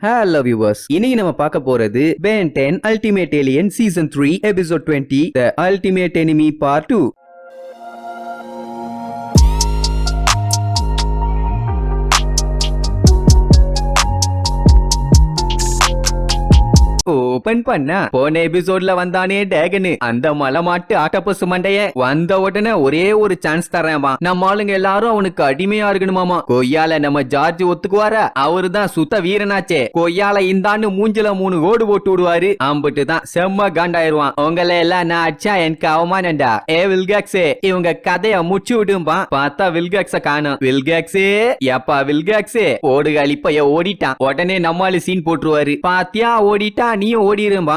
Hello viewers. இன்னைக்கு நம்ம பார்க்க போறது Ben 10 Ultimate Alien Season 3 Episode 20 The Ultimate Enemy Part 2. Open பண்ணா போன எபிசோட்ல வந்தானே டேகனு அந்த மலை மாட்டு ஆட்டப்பஸ் மண்டைய வந்த உடனே ஒரே ஒரு சான்ஸ் தரேன்மா நம்ம ஆளுங்க எல்லாரும் அவனுக்கு அடிமையா இருக்கணுமாமா. கொய்யால நம்ம ஜார்ஜ் ஒத்துக்குவார, அவரு தான் சுத்த வீரனாச்சே. கொய்யால இந்தாண்டு மூஞ்சில 3 ஓடு போட்டு விடுவாரு, அம்பிட்டு தான் செம்ம காண்டாயிருவான். உங்களை எல்லாம் நான் அடிச்சா எனக்கு அவமானண்டா. வில்காக்ஸே இவங்க கதைய முச்சு விடும்பா. பார்த்தா வில்காக்ஸ காணும். வில்காக்ஸே எப்பா வில்காக்ஸே ஓடுகாலி பைய ஓடிட்டான். உடனே நம்மாலு சீன் போட்டுருவாரு. பாத்தியா ஓடிட்டா நீயும் ஓடிரும்பா.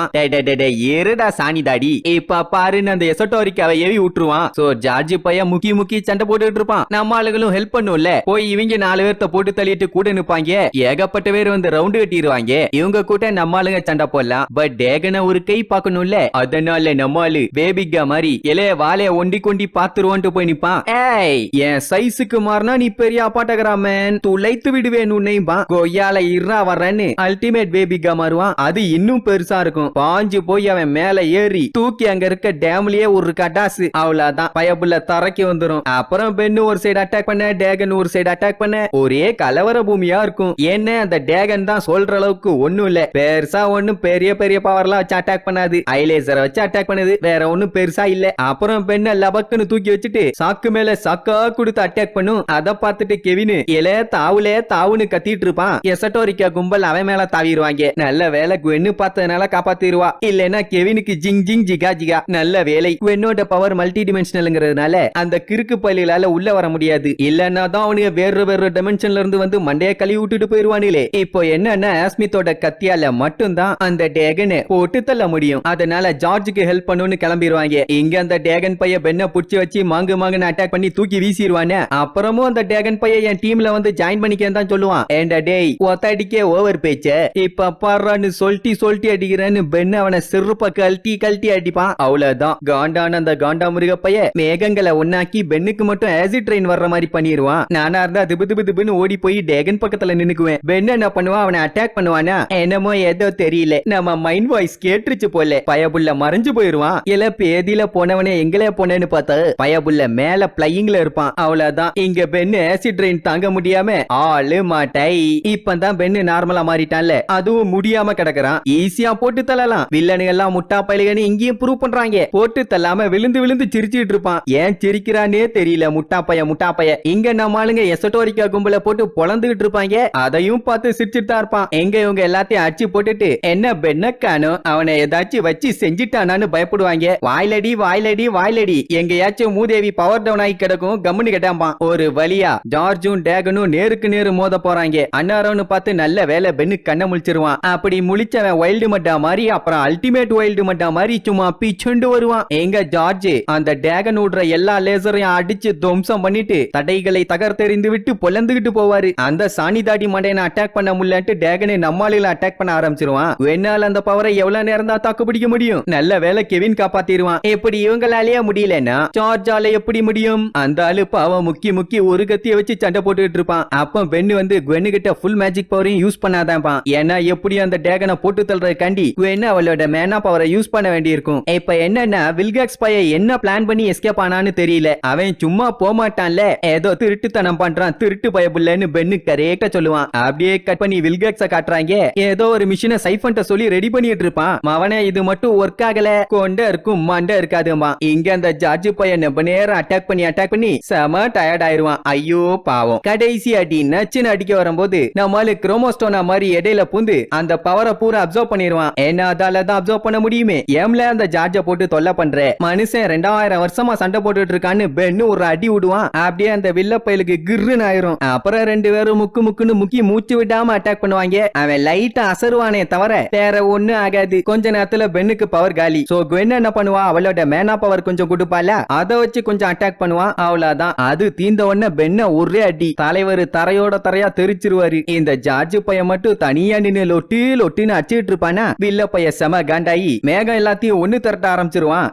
ஏறுடா சாணி தாடி. இப்ப பாருன்னு அந்த எசட்டோரிக்காவை ஏவி விட்டுருவான். சோ ஜார்ஜ் பைய முக்கி சண்டை போட்டுட்டு இருப்பான். நம்ம ஆளுகளும் ஹெல்ப் பண்ணும்ல. போய் இவங்க 4 பேர்த்த போட்டு தள்ளிட்டு கூட நிப்பாங்க. ஏகப்பட்ட பேர் வந்து ரவுண்டு கட்டிடுவாங்க. இவங்க கூட நம்ம ஆளுங்க சண்டை போடலாம். பட் டேகனை ஒரு கை பார்க்கணும்ல. அதனால நம்ம ஆளு பேபிகா மாதிரி இலைய வாழைய ஒண்டி கொண்டி பாத்துருவான்ட்டு போய் நிப்பான். ஏய் என் சைஸுக்கு மாறினா நீ பெரிய அப்பாட்டகிராமன் துளைத்து விடுவேன் உன்னையும்பா. கொய்யால இருறா வர்றேன்னு அல்டிமேட் பேபிகா மாறுவான். அது இன்னும் பெருசா இருக்கும். பாஞ்சு போய் அவன் மேல ஏறி தூக்கி அங்க இருக்க டேம்லயே ஒரு கட்டாசு. அவ்வளவுதான் பயப்புள்ள தரைக்கு வந்துரும். அப்புறம் பென்னு ஒரு சைடு அட்டாக் பண்ண, டேகன் ஒரு சைடு அட்டாக் பண்ண, ஒரே கலவர பூமியா இருக்கும். என்ன அந்த டேகன் தான் சொல்ற அளவுக்கு ஒண்ணும் இல்ல. பெருசா ஒண்ணும் பெரிய பெரிய பவர்லாம் வச்சு அட்டாக் பண்ணாது. ஐலேசரை வச்சு அட்டாக் பண்ணுது. வேற ஒண்ணும் பெருசா இல்ல. அப்புறம் பெண்ண லபக்குன்னு தூக்கி வச்சுட்டு சாக்கு மேல சக்கா கொடுத்து அட்டாக் பண்ணும். அத பார்த்துட்டு கெவின் இலே தாவுன்னு கத்திட்டு இருப்பான். எசட்டோரிக்கா கும்பல் அவன் மேல தாவிடுவாங்க. நல்ல வேலை குவென்னு பார்த்ததுனால காப்பாத்திடுவா. இல்லன்னா கெவினுக்கு ஜிங் ஜிங் ஜிகா ஜிகா. நல்ல வேலை குவென்னோட பவர் மல்டி டிமென்ஷனல்ங்கிறதுனால அந்த கிறுக்கு பள்ளிகளால உள்ள வர முடியாது. இல்லன்னா தான் அவனுக்கு வேற டிமென்ஷன்ல இருந்து வந்து மண்டைய கழுவி விட்டுட்டு போயிருவானிலே. இப்போ என்னன்னா ஆஸ்மித்தோட கத்தியால மட்டும்தான் அந்த டேகனை போட்டு தள்ள முடியும். அதனால ஜார்ஜுக்கு ஹெல்ப் பண்ணுன்னு கிளம்பிடுவாங்க. இங்க அந்த டேகன் பைய பெண்ணை புடிச்சு வச்சு மாங்குன்னு அட்டாக் பண்ணி தூக்கி வீசிடுவானே. அப்புறமும் அந்த டேகன் பைய என் டீம்ல வந்து ஜாயின் பண்ணிக்க தான் சொல்லுவான். ஏண்டா டேய் ஒத்தடிக்கே ஓவர் பேச்ச இப்ப பாடுறான்னு சொல்லிட்டு அடிக்கிறேன்னு பெண்ண அவனை சிறுப்ப கழட்டி அடிப்பான். அவ்வளவுதான் காண்டான அந்த காண்டா முருக பைய மேகங்களை ஒன்னாக்கி பெண்ணுக்கு மட்டும் ஆசிட் ட்ரெயின் வர்ற மாதிரி பண்ணிடுவான். நானா இருந்தா திபுன்னு ஓடி போய் டேகன் பக்கத்துல நின்னுக்குவேன். பெண் என்ன பண்ணுவான், அவனை அட்டாக் பண்ணுவானா என்னமோ ஏதோ தெரியல. நம்ம மைண்ட் வாய்ஸ் கேட்டுருச்சு போல. பயபுள்ள மறைஞ்சு போயிருவான். இல்ல பேதியில போனவனே எங்களே போனேன்னு பார்த்தா பயபுள்ள மேல பிளையிங்ல இருப்பான். அவ்வளவுதான் இங்க பெண்ணு ஆசிட் ட்ரெயின் தாங்க முடியாம ஆளு மாட்டை. இப்பதான் பெண்ணு நார்மலா மாறிட்டான்ல, அதுவும் முடியாம கிடக்குறான். ஈஸியா போட்டு தள்ளலாம். வில்லனுங்க எல்லாம் முட்டா பையல்கன்னு இங்கேயும் ப்ரூவ் பண்றாங்க. போட்டு தள்ளாம விழுந்து சிரிச்சிட்டு இருப்பான். ஏன் சிரிக்கிறானே தெரியல. முட்டா பைய இங்க நம்ம ஆளுங்க எசட்டோரிக்கா கும்பல போட்டு பொழந்துகிட்டு இருப்பாங்க. அதையும் பார்த்து சிரிச்சிட்டு தான் இருப்பான். எங்க இவங்க எல்லாத்தையும் அடிச்சு போட்டுட்டு என்ன பெண்ணக்கானோ அவனை ஏதாச்சும் வச்சு செஞ்சிட்டானான்னு பயப்படுவாங்க. வாயிலடி எங்கயாச்சும் மூதேவி பவர் டவுன் ஆகி கிடக்கும். கம்முன்னு கேட்டாம்பான். ஒரு வழியா ஜார்ஜும் டேகனும் நேருக்கு நேரு மோத போறாங்க. அன்னாரோன்னு பார்த்து நல்ல வேலை பெண்ணு கண்ண முழிச்சிருவான். அப்படி முழிச்சவன் வைல்டு மட்டா மாதிரி அப்புறம் அல்டிமேட் வைல்டு மட்டா மாதிரி சும்மா பிச்சுண்டு வருவான். எங்க ஜார்ஜ் அந்த டேகன் விடுற எல்லா லேசரையும் அடிச்சு துவம்சம் பண்ணிட்டு தடைகளை தகர்த்தெறிந்து விட்டு பொலந்துகிட்டு போவாரு. அந்த சாணி தாடி மண்டையனை அட்டாக் பண்ண முடியலன்ட்டு டேகனை நம்மாளில அட்டாக் பண்ண ஆரம்பிச்சிருவான். வேணால அந்த பவரை எவ்வளவு நேரம் தான் தாக்கு பிடிக்க முடியும். நல்ல வேலை கெவின் காப்பாத்திடுவான். எப்படி இவங்களாலேயே முடியலன்னா ஜார்ஜால எப்படி முடியும்? அந்த ஆளு பாவம் முக்கி ஒரு கத்திய வச்சு சண்டை போட்டுட்டு இருப்பான். அப்ப பெண்ணு வந்து குவென்னு கிட்ட ஃபுல் மேஜிக் பவரையும் யூஸ் பண்ணாதான். ஏன்னா எப்படி அந்த டேகனை போட்டு தள்ளுற கண்டி குவென்னு அவளோட மேனா பவரை யூஸ் பண்ண வேண்டி இருக்கும். இப்ப என்னன்னா வில்காக்ஸ் பைய என்ன பிளான் பண்ணி எஸ்கேப் ஆனான்னு தெரியல. அவன் சும்மா போமாட்டான்ல, ஏதோ திருட்டுத்தனம் பண்றான். திருட்டு பயப்புள்ளன்னு பென்னு கரெக்டா சொல்லுவான். அப்படியே கட் பண்ணி வில்காக்ஸ காட்டுறாங்க. ஏதோ ஒரு மிஷினை சைஃபன்ட்ட சொல்லி ரெடி பண்ணிட்டு இருப்பான். அவனே இது மட்டும் ஒர்க் ஆகல, கொண்ட இருக்கும் மண்ட இருக்காதுமா. இங்க அந்த ஜார்ஜ் பைய நெப நேரம் அட்டாக் பண்ணி செம டயர்ட் ஆயிருவான். ஐயோ பாவம். கடைசி அடி நச்சுன்னு அடிக்க வரும்போது நம்மால குரோமோஸ்டோனா மாதிரி இடையில பூந்து அந்த பவரை பூரா அப்சர்வ் பண்ணிடுவான். என்ன அதால தான் அப்சர்வ் பண்ண முடியுமே. ஏம்ல அந்த ஜார்ஜ போட்டு தொல்லை பண்ற மனுஷன் 2000 வருஷமா சண்டை போட்டுட்டு இருக்கான்னு பென்னு ஒரு அடி விடுவான். அப்படியே அந்த வில்ல பயலுக்கு கிர்ன்னு ஆயிரும். அப்புறம் 2 பேரும் முக்குன்னு முக்கி மூச்சு விடாம அட்டாக் பண்ணுவாங்க. அவன் லைட்டா அசருவானே தவிர வேற ஒண்ணு ஆகாது. கொஞ்ச நேரத்துல பென்னுக்கு பவர் காலி. சோ குவென் என்ன பண்ணுவா, அவளோட மேனா பவர் கொஞ்சம் கொடுப்பால, அதை வச்சு கொஞ்சம் அட்டாக் பண்ணுவான். அவ்வளவுதான். அது தீந்த உடனே பென்ன ஒரே அடி தலைவர் தரையோட தரையா தெரிச்சிருவாரு. இந்த ஜார்ஜ் பையன் மட்டும் தனியா நின்னு லொட்டின்னு அடிச்சுட்டு புடிச்சிட்டு இருப்பானா வில்ல பைய செம காண்டாயி மேகம் எல்லாத்தையும் ஒண்ணு திரட்ட ஆரம்பிச்சிருவான்.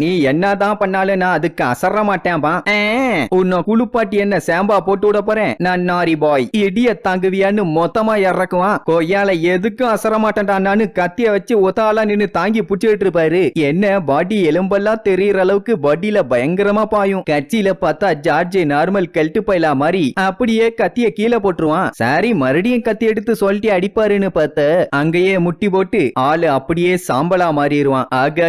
நீ என்னதான் பண்ணாலும் நான் அதுக்கு அசர மாட்டேன்பா. உன்னை குளிப்பாட்டி என்ன சேம்பா போட்டு விட போறேன் நான் நாரி பாய் இடிய தாங்குவியான்னு மொத்தமா இறக்குவான். கொய்யால எதுக்கும் அசர மாட்டேன்டான்னு கத்திய வச்சு ஒத்தாலா நின்னு தாங்கி புடிச்சிட்டு இருப்பாரு. என்ன பாடி எலும்பெல்லாம் தெரியற அளவுக்கு பாடியில பயங்கரமா பாயும். கட்சியில பார்த்தா ஜார்ஜ் நார்மல் கெல்ட்டு பைலா மாதிரி அப்படியே கத்திய கீழே போட்டுருவான். சாரி மறுபடியும் கத்தி எடுத்து சொல்லிட்டு அடிப்பாருன்னு பார்த்த அங்கேயே முட்டி போட்டு ஆளு அப்படியே சாம்பலா மாறிடுவான். ஆக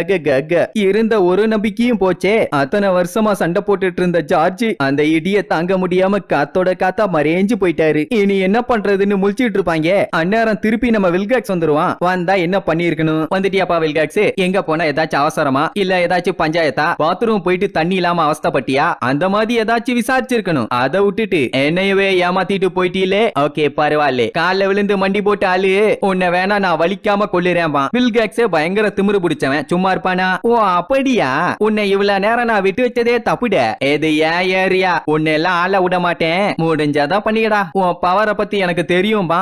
இருந்த ஒரு நம்பிக்கையும் போச்சே. அத்தனை வருஷமா சண்டை போட்டுட்டு இருந்த ஜார்ஜ் அந்த இடிய தாங்க முடியாம காத்தோட காத்தா மறைஞ்சு போயிட்டாரு. இனி என்ன பண்றதுன்னு முழிச்சிட்டு இருப்பாங்க. அந்நேரம் திருப்பி நம்ம வில்காக்ஸ் வந்துருவான். வந்தா என்ன பண்ணிருக்கணும்? வந்துட்டியாப்பா வில்காக்ஸ்? எங்க போனா ஏதாச்சும் அவசரமா இல்ல ஏதாச்சும் பஞ்சாயத்தா பாத்ரூம் போயிட்டு தண்ணி இல்லாம அவஸ்தப்பட்டியா அந்த மாதிரி ஏதாச்சும் விசாரிச்சிருக்கணும். அதை விட்டுட்டு என்னையவே ஏமாத்திட்டு போயிட்டீலே. ஓகே பரவாயில்ல கால விழுந்து மண்டி போட்டு ஆளு உன்னை வேணா நான் வலிக்காம கொள்ளுறேன்பா. வில்காக்ஸ் பயங்கர திமிரு பிடிச்சவன் சும்மா இருப்பானா? ஓ அப்படியா? உன்னை இவ்வளவு நேரம் நான் விட்டு வச்சதே தப்புட. இது ஏன் ஏரியா உன்னை எல்லாம் ஆள விட மாட்டேன். முடிஞ்சாதான் பண்ணிக்கடா. உன் பவரை பத்தி எனக்கு தெரியும்பா.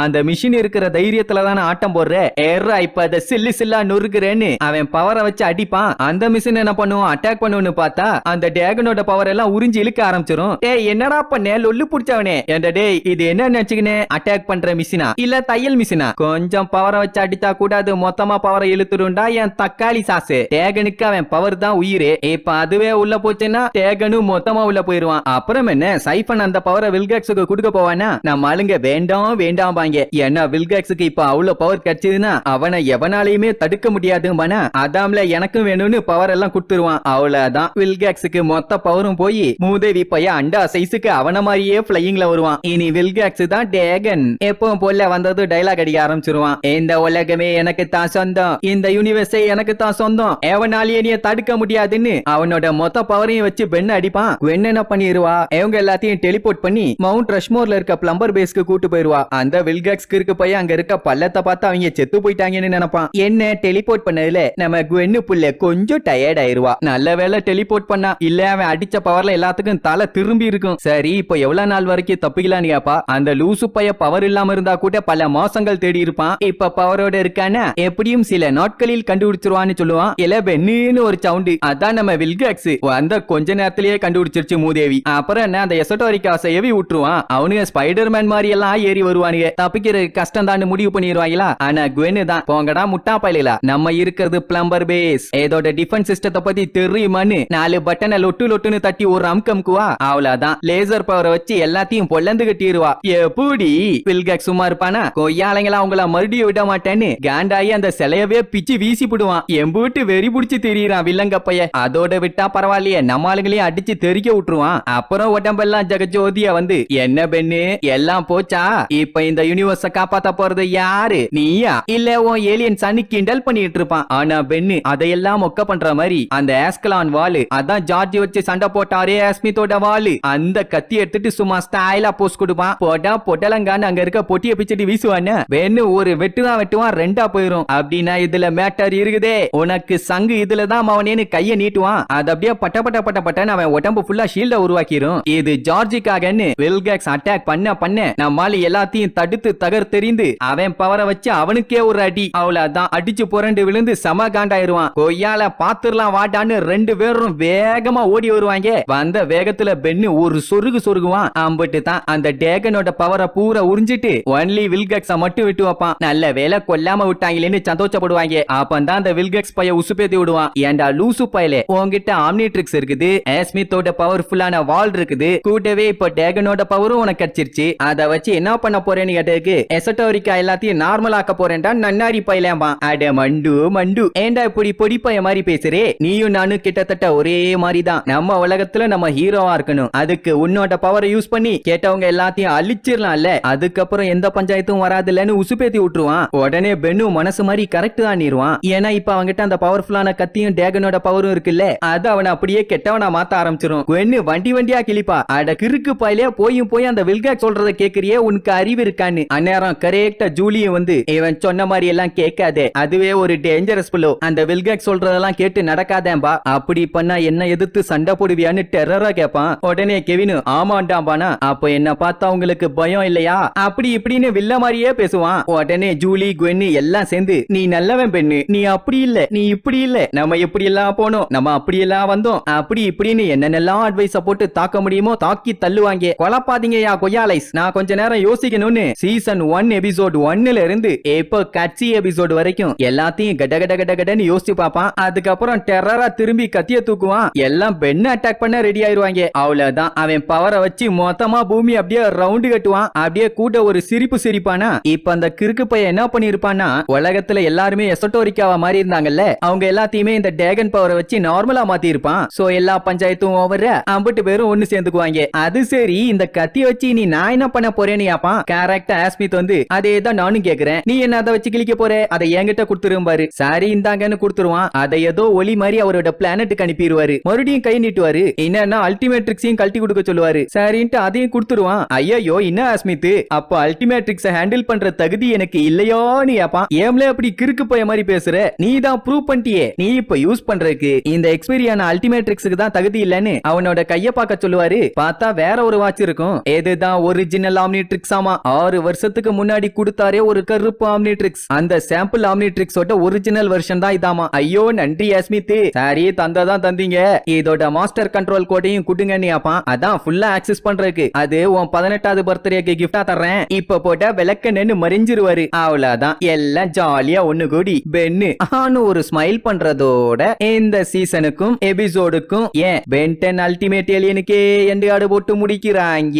அந்த மிஷின் இருக்கிற தைரியத்துல தானே ஆட்டம் போடுற. ஏறா இப்ப அதை சில்லு சில்லா நொறுக்குறேன்னு அவன் பவரை வச்சு அடிப்பான். அந்த மிஷின் என்ன பண்ணுவோம்? அட்டாக் பண்ணுவோம்னு பார்த்தா அந்த டேகனோட பவர் எல்லாம் உறிஞ்சி இழுக்க ஆரம்பிச்சிரும். ஏய் என்னடா பண்ண லொல்லு புடிச்சவனே. டேய் இது என்ன நினைச்சுக்கினே? அட்டாக் பண்ற மிஷினா இல்ல தையல் மிஷினா? கொஞ்சம் பவரை வச்சு அடித்தா கூட அது மொத்தமா பவரை இழுத்துருண்டா என் தக்காளி சாசு. டேகனுக்கு அவன் பவர் தான் உயிரே. இப்ப அதுவே உள்ள போச்சுன்னா டேகனும் மொத்தமா உள்ள போயிருவான். அப்புறம் என்ன சைஃபன் அந்த பவரை வில்காக்ஸுக்கு கொடுக்க போவானா? நம்ம ஆளுங்க வேண்டாம் வேண்டாம் பாங்க. ஏன்னா வில்காக்ஸுக்கு இப்ப அவ்வளவு பவர் கிடைச்சதுன்னா அவனை எவனாலையுமே தடுக்க முடியாதுமானா அதாம்ல எனக்கும் வேணும்னு பவர் எல்லாம் கொடுத்துருவான். அவ்வளவுதான் வில்காக்ஸுக்கு மொத்த பவரும் போய் மூதேவி பைய அண்டா சைஸுக்கு அவன மாதிரியே பிளையிங்ல வருவான். இனி வில்காக்ஸ் தான் டேகன். எப்பவும் போல வந்தது டைலாக் அடிக்க ஆரம்பிச்சிருவான். இந்த உலகமே எனக்கு தான் சொந்தம், இந்த யூனிவர்ஸே எனக்கு தான் சொந்தம், எவனாலேயே நீ தடுக்க முடியாதுன்னு அவனோட மொத்த பவரையும் வச்சு பெண்ண அடிப்பான். வெண்ண என்ன பண்ணிடுவா? இவங்க எல்லாத்தையும் டெலிபோர்ட் பண்ணி மவுண்ட் ரஷ்மோர்ல இருக்க பிளம்பர் பேஸ்க்கு கூட்டு போயிருவா. அந்த வில்காக்ஸ்க்கு இருக்க போய் அங்க இருக்க பள்ளத்தை பார்த்து அவங்க செத்து போயிட்டாங்கன்னு நினைப்பான். என்ன டெலிபோர்ட் பண்ணதுல நம்ம குவென்னு புள்ள கொஞ்சம் டயர்ட் ஆயிருவா. நல்ல வேலை டெலிபோர்ட் பண்ணா, இல்ல அவன் அடிச்ச பவர்ல எல்லாத்துக்கும் தலை திரும்பி இருக்கும். சரி இப்ப எவ்வளவு நாள் வரைக்கும் தப்பிக்கலான்னு கேப்பா. அந்த லூசு பைய பவர் இல்லாம இருந்தா கூட பல மாசங்கள் தேடி இருப்பான். இப்ப பவரோட இருக்கானா எப்படியும் சில நாட்களில் கண்டுபிடிச்சிருவான்னு சொல்லுவான். இல்ல பென்னு ஒரு சவுண்டு. அதான் நம்ம வில்காக்ஸ் அந்த கொஞ்ச நேரத்திலேயே கண்டுபிடிச்சிருச்சு மூதேவி. அப்புறம் என்ன அந்த எசோட்டோரிக்காசை ஏவி விட்டுருவான். அவனுங்க ஸ்பைடர்மேன் மாதிரி எல்லாம் ஏறி வருவானுங்க. தப்பிக்கிற கஷ்டம் தான் முடிவு பண்ணிடுவாங்களா? ஆனா குவென்னு தான் போங்கடா முட்டா பயிலா, நம்ம இருக்கிறது பிளம்பர் பேஸ், ஏதோட டிஃபென்ஸ் சிஸ்டத்தை பத்தி தெரியுமான்னு 4 பட்டனை லொட்டு லொட்டுன்னு தட்டி ஒரு அம்கம்குவா. அவ்வளவுதான் லேசர் பவரை வச்சு எல்லாத்தையும் பொல்லந்து கட்டிடுவா. எப்படி வில்காக்ஸ் சும்மா இருப்பானா? கொய்யாளைங்களா அவங்கள மறுபடியும் விட மாட்டேன்னு காண்டாயி அந்த சிலையவே பிச்சு வீசி போடுவான். எம்பூட்டு வெறி புடிச்சு தெரியுறான் வில்லங்கப்பைய. அதோட விட்டா பரவாயில்லையே நம்ம ஆளுங்களையும் அடிச்சு தெறிக்க விட்டுருவான். அப்புறம் உடம்பெல்லாம் ஜெகஜோதியா வந்து என்ன பெண்ணு எல்லாம் போச்சா? இப்ப இந்த யூனிவர்ஸ காப்பாத்த போறது யாரு? நீயா இல்ல உன் ஏலியன் சனி கிண்டல் பண்ணிட்டு இருப்பான். ஆனா பெண்ணு அதையெல்லாம் மொக்க பண்ற மாதிரி அந்த ஆஸ்கலான் வாளு, அதான் ஜார்ஜ் வச்சு சண்டை போட்டாரே ஆஸ்மித்தோட வாளு, அந்த கத்தி எடுத்துட்டு சும்மா ஸ்டைலா போஸ் கொடுப்பான். போட்டா பொட்டலங்கான்னு அங்க இருக்க பொட்டிய பிச்சுட்டு வீசுவானே. பெண்ணு ஒரு வெட்டுதான் வெட்டுவான், ரெண்டா போயிரும். அப்படின்னா இதுல மேட்டர் இருக்குதே, உனக்கு சங்கு இதுலதான் அவனேன்னு கைய நீட்டுவான். அது அப்படியே பட்ட பட்ட பட்ட பட்டன்னு அவன் உடம்பு ஃபுல்லா ஷீல்ட உருவாக்கிரும். இது ஜார்ஜிக்காகன்னு வில்காக்ஸ் அட்டாக் பண்ண நம்மால எல்லாத்தையும் தடுத்து தகர் தெரிந்து அவன் பவரை வச்சு அவனுக்கே ஒரு அடி. அவ்வளவுதான் அடிச்சு புரண்டு விழுந்து சம காண்டாயிருவான். கொய்யால பாத்துரலாம் வாடான்னு 2 பேரும் வேகமா ஓடி வருவாங்க. வந்த வேகத்துல பென்னு ஒரு சொருகுவான். அம்பிட்டு தான் அந்த டேகனோட பவரை பூரா உறிஞ்சிட்டு ஒன்லி வில்காக்ஸ மட்டும் விட்டு வைப்பான். நல்ல வேலை கொல்லாம விட்டாங்களேன்னு சந்தோஷப்படுவாங்க. அப்பந்தான் அந்த வில்காக்ஸ் பைய உசுப்பேத்தி விடுவான். ஏண்டா லூசு பையலே, உன்கிட்ட ஆம்னிட்ரிக்ஸ் இருக்குது, ஆஸ்மித்தோட பவர்ஃபுல்லான வால் இருக்குது, கூடவே இப்ப டேகனோட பவரும் உனக்கு கிடைச்சிருச்சு. அத வச்சு என்ன பண்ண போறேன்னு கேட்டதுக்கு எசட்டோரிக்கா எல்லாத்தையும் நார்மல் ஆக்க போறேன்டா நன்னாரி பையலாம்பா. அட மண்டு ஏண்டா இப்படி பொடி பைய மாதிரி பேசுறே? நீயும் நானும் கிட்டத்தட்ட ஒரே மாதிரி தான். நம்ம உலகத்துல நம்ம ஹீரோவா இருக்கணும். அதுக்கு உன்னோட பவரை யூஸ் பண்ணி கேட்டவங்க எல்லாத்தையும் அழிச்சிடலாம்ல. அதுக்கப்புறம் எந்த பஞ்சாயத்தும் வராதுல்லன்னு உசுப்பேத்தி விட்டுருவான். உடனே பென்னு மனசு மாதிரி கரெக்ட் தான் நீருவான். ஏன்னா இப்ப அவங்கிட்ட அந்த பவர்ஃபுல்லான கத்தியும் டேகனோட பவரும் இருக்குல்ல, அது அவனை அப்படியே கெட்டவனா மாத்த ஆரம்பிச்சிரும். குவென்னு வண்டியா கிளிப்பா. அட கிறுக்கு பாயிலே போய் அந்த வில்காக்ஸ் சொல்றத கேக்குறியே, உனக்கு அறிவு இருக்கான்னு. அந்நேரம் கரெக்டா ஜூலியும் வந்து இவன் சொன்ன மாதிரி எல்லாம் கேட்காதே, அதுவே ஒரு டேஞ்சரஸ் புல்லோ, அந்த வில்காக்ஸ் சொல்றதெல்லாம் கேட்டு நடக்காதேம்பா. அப்படி பண்ணா என்ன எதிர்த்து சண்டை போடுவியான்னு டெரரா கேட்பான். உடனே கெவின் ஆமாண்டாம்பானா, அப்ப என்ன பார்த்தா உங்களுக்கு பயம் இல்லையா? அப்படி இப்படின்னு வில்ல மாதிரியே மாதிரியே பேசுவான். உடனே ஜூலி குவென்னு எல்லாம் சேர்ந்து நீ நல்லவன் பெண்ணு, நீ அப்படி இல்ல, நீ இப்படி இல்ல, நம்ம எப்படி எல்லாம் போனோம், நம்ம அப்படி எல்லாம் வந்தோம், அப்படி இப்படின்னு என்னென்னலாம் அட்வைஸ போட்டு தாக்க முடியுமோ தாக்கி தள்ளுவாங்க. கொலப்பாதீங்கயா கொய்யாலைஸ், நான் கொஞ்ச நேரம் யோசிக்கணும்னு சீசன் 1 எபிசோட் 1ல இருந்து இப்போ கட்சி எபிசோட் வரைக்கும் எல்லாத்தையும் கட கட கட கடன்னு யோசிச்சு பாப்பான். அதுக்கப்புறம் டெரரா திரும்பி கத்திய தூக்குவான். எல்லாம் பெண்ண அட்டாக் பண்ண ரெடி ஆயிருவாங்க. அவ்வளவுதான், அவன் பவரை வச்சு மொத்தமா பூமி அப்படியே ரவுண்டு கட்டுவான். அப்படியே கூட ஒரு சிரிப்பு சிரிப்பானா. இப்ப அந்த கிறுக்கு பையன் என்ன பண்ணிருப்பானா, உலகத்துல எல்லாருமே எசோட்டோரிக்காவா மாறி இருந்தாங்கல்ல, அவங்க எல்லாத்தையுமே இந்த டிராகன் பவரை வச்சு நார்மலா மாத்தி இருப்பான். சோ எல்லா பஞ்சாயத்தும் ஓவர், அம்பிட்டு பேரும் ஒண்ணு சேர்ந்துக்குவாங்க. அது சரி, இந்த கத்திய வச்சு நீ நான் என்ன பண்ண போறேன்னு யாப்பான். கரெக்டா ஆஸ்மித் வந்து அதேதான் நானும் கேக்குறேன், நீ என்ன அதை வச்சு கிழிக்க போற, அதை என்கிட்ட கொடுத்துருவாரு. சாரி இந்தாங்கன்னு கொடுத்துருவான். அதை ஏதோ ஒலி மாதிரி அவரோட பிளானட்டுக்கு அனுப்பிடுவாரு. மறுபடியும் கை நீட்டுவாரு. என்னன்னா அல்டிமேட்ரிக்ஸையும் கழட்டி கொடுக்க சொல்லுவாரு. சரின்ட்டு அதையும் கொடுத்துருவான். ஐயோ என்ன ஆஸ்மித், அப்ப அல்டிமேட்ரிக்ஸ ஹேண்டில் பண்ற தகுதி எனக்கு இல்லையோன்னு யாப்பான். ஏம்ல அப்படி கிறுக்கு போய மாதிரி பேசுற, நீ தான் ப்ரூவ் பண்ணிட்டியே, நீ இப்ப யூஸ் பண்றதுக்கு இந்த எக்ஸ்பீரியான அல்டிமேட்ரிக்ஸுக்கு தான் தகுதி இல்லன்னு அவனோட கைய பார்க்க சொல்லுவாரு. பார்த்தா வேற ஒரு வாட்ச் இருக்கும். இதுதான் ஒரிஜினல் ஆம்னிட்ரிக்ஸ் ஆமா. 6 வருஷத்துக்கு முன்னாடி கொடுத்தாரே ஒரு கருப்பு ஆம்னிட்ரிக்ஸ், அந்த சாம்பிள் ஆம்னிட்ரிக்ஸோட ஒரிஜினல் வெர்ஷன் தான் இதாமா. ஐயோ நன்றி ஆஸ்மித், சரி தந்ததான் தந்தீங்க, இதோட மாஸ்டர் கண்ட்ரோல் கோடையும் குடுங்கன்னு யாப்பான். அதான் ஃபுல்லா ஆக்சஸ் பண்றதுக்கு, அது உன் 18வது பர்த்டேக்கு கிஃப்டா தர்றேன், இப்ப போட்ட விளக்க நின்னு மறைஞ்சிருவாரு. அவ்வளவுதான், எல்லாம் ஜாலியா ஒண்ணு கூடி பென்னு ஆனு ஒரு ஸ்மைல் பண்றதோட இந்த சீசனுக்கும் எபிசோடுக்கும் ஏன் பென்டன் அல்டிமேட் ஏலியனுக்கே எண்டு ஆடு போட்டு முடிக்கிறாங்க.